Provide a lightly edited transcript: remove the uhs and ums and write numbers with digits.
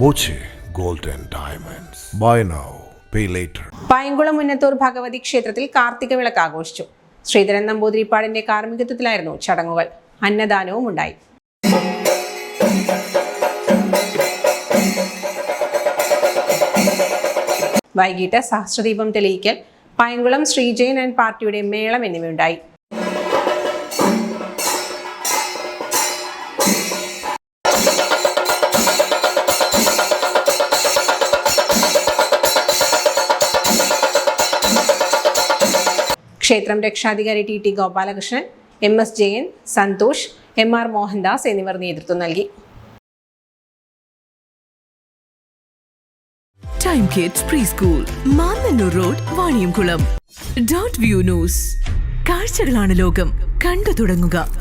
Boche Gold and Diamonds. Buy now, pay later. Payankulam മുന്നത്തൂർ Bhagavathi ക്ഷേത്രത്തിൽ കാർത്തിക വിളക്ക് ആഘോഷിച്ചു. ശ്രീധരൻ നമ്പൂതിരിപ്പാടിന്റെ കാർമ്മികത്വത്തിലായിരുന്നു ചടങ്ങുകൾ. അന്നദാനവും ഉണ്ടായി. വൈകിട്ട് സഹസ്രദീപം തെളിയിക്കൽ, പയങ്കുളം ശ്രീജയൻ ആൻഡ് പാർട്ടിയുടെ മേളം എന്നിവയുണ്ടായി. ക്ഷേത്രം രക്ഷാധികാരി T Gopalakrishnan, MS Jayan, Santhosh, MR Mohandas എന്നിവർ നേതൃത്വം നൽകി. Time kids pre school, Mannannur road, Vaniyamkulam. .View news. കാഴ്ചകളാണ് ലോകം, കണ്ടു തുടങ്ങുക.